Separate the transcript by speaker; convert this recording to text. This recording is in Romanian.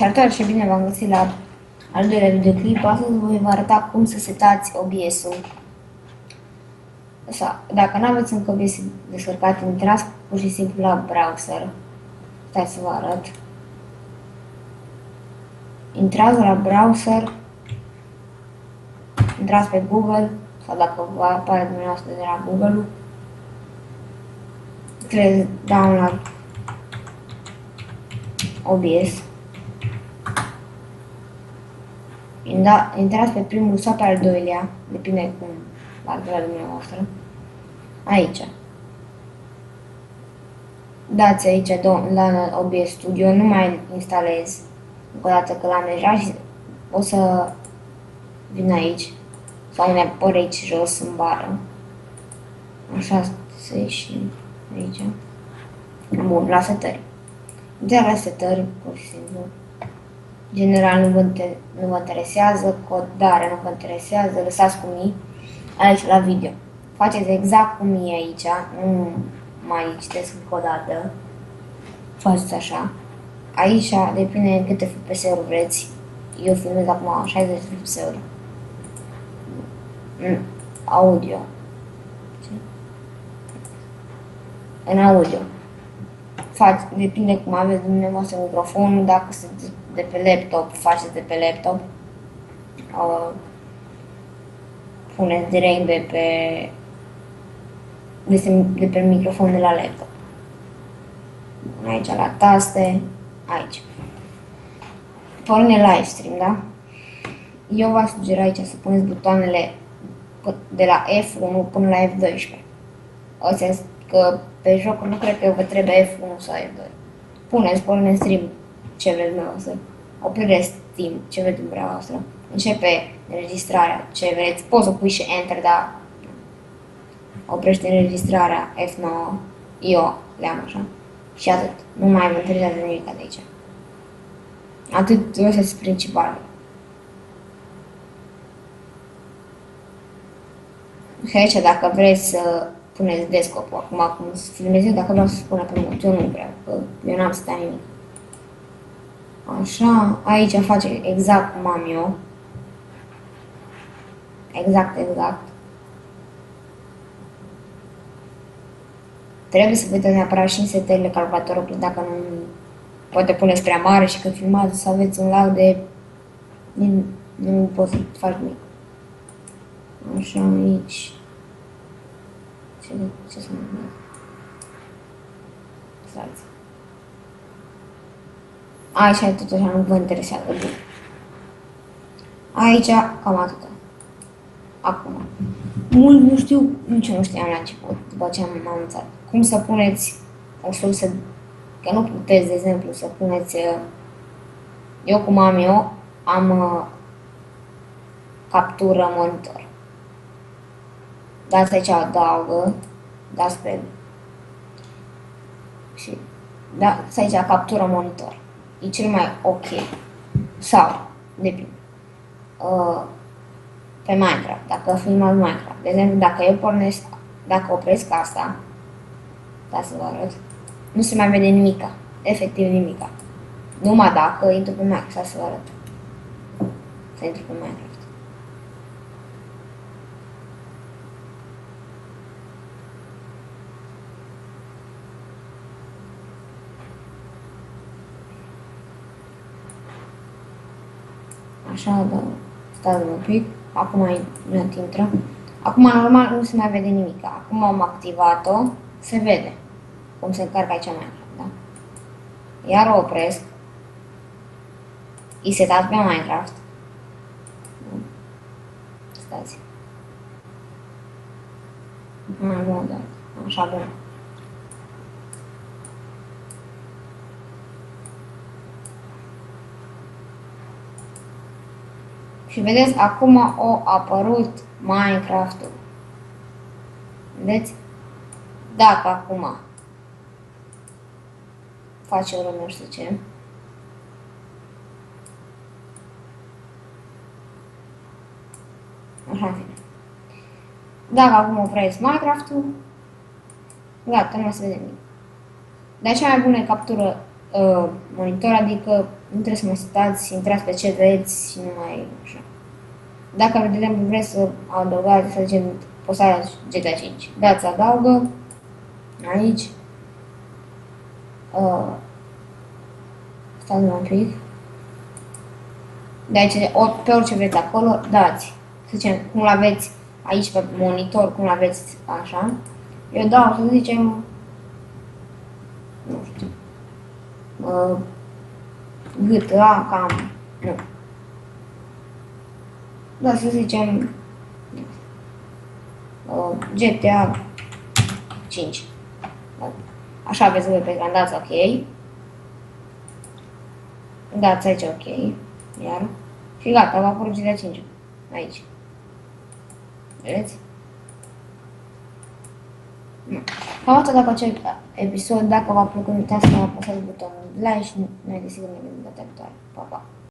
Speaker 1: Salutare și bine v-am găsit la al doilea videoclip. Astăzi vă arăta cum să setați OBS-ul. Dacă nu aveți încă OBS descărcat, intrați pur și simplu la browser. Stai să vă arăt. Intrați la browser, intrați pe Google, sau dacă vă apare dumneavoastră de la Google-ul, trebuie download OBS. Intrați pe primul sau pe al doilea, depinde cum va de la dumneavoastră. Aici. Dați aici la OBS Studio, nu mai instalez încă o dată că l-am deja și o să vin aici sau ne apare aici jos în bară. Așa să ieșim aici. Bun, la setări. De la setări, pur și simplu. General nu vă interesează, codarea nu vă interesează, lăsați cum e aici la video. Faceți exact cum e aici, nu mai citesc încă o dată. Faceți așa. Aici depinde câte FPS-uri vreți. Eu filmez acum 60 de FPS-uri. Audio. În audio. Depinde cum aveți dumneavoastră microfonul, dacă sunteți de pe laptop, faceți de pe laptop. Puneți direct de pe microfon de la laptop. Aici la taste, aici. Porne live stream, da? Eu v-aș sugera aici să puneți butoanele de la F1 până la F12. Astea că pe jocul nu cred că vă trebuie F1 sau F2. Puneți, porne stream ce vreți dumneavoastră. Oprire Steam ce vreți dumneavoastră. Începe înregistrarea ce vreți. Poți să pui și Enter, dar oprește înregistrarea F9. Eu le-am așa. Și atât. Nu mai vă interesează nimic de aici. Atât, astea sunt principale. Și aici dacă vreți să puneți desktop-ul, acum cum filmez eu, dacă vreau să spun pe mult, eu nu vreau, că eu n-am stat nimic. Așa, aici face exact cum am eu. Exact. Trebuie să vedeți neapărat și în setările calculatorului, dacă nu, poate puneți prea mare și când filmați să aveți un lag de... Nu poți să faci nimic. Așa, aici. Ce să mă gândesc? Stați. Aici tot așa nu vă interesează. Bun. Aici cam atât. Acum. Mult nu știu, nici eu nu știam la început, după ce am anunțat. Cum să puneți o sursă, că nu puteți, de exemplu, să puneți, eu cum am eu, am captură monitor. Dați aici adaugă, dați pe și dați aici captură monitor. E cel mai ok. Sau, depinde. Pe Minecraft, dacă filmați Minecraft. De exemplu, dacă eu pornesc, dacă opresc asta, da să vă arăt, nu se mai vede nimica. Efectiv nimica. Numai dacă intru pe Minecraft, să vă arăt. Să intru pe Minecraft. Așa, da, stați un pic, acum intră. Acum normal nu se mai vede nimic. Acum am activat-o, se vede cum se încarcă aici Minecraft, da? Iar o opresc, îi setați pe Minecraft. Stați. Mai mult, da. Așa, bun. Și vedeți, acum a apărut Minecraft-ul. Vedeți? Dacă acum face o nu știu ce. Așa în fine. Dacă acum opresc Minecraft-ul, gata, nu mai se vede nimic. Dar cea mai bună captură monitor, adică Nu trebuie să mai stați, intrați pe ce vreți și nu mai așa. Dacă, de exemplu, vreți să adăugați, să zicem, poți să dați GTA 5. Dați adaugă, aici. Stați un pic. De aici, pe orice vreți acolo, dați. Să zicem, cum l-aveți aici pe monitor, cum l-aveți așa. Eu dau, să zicem, nu știu, GTA, cam, nu. Da, să zicem, GTA 5. Așa aveți voi pe ecran, dați OK. Dați aici OK. Iar. Și gata, va apărut GTA 5. Aici. Vedeți? Cam asta dacă acest episod, dacă v-a plăcut, uitați să apăsați butonul like și noi desigur ne vedem data viitoare. Pa, pa!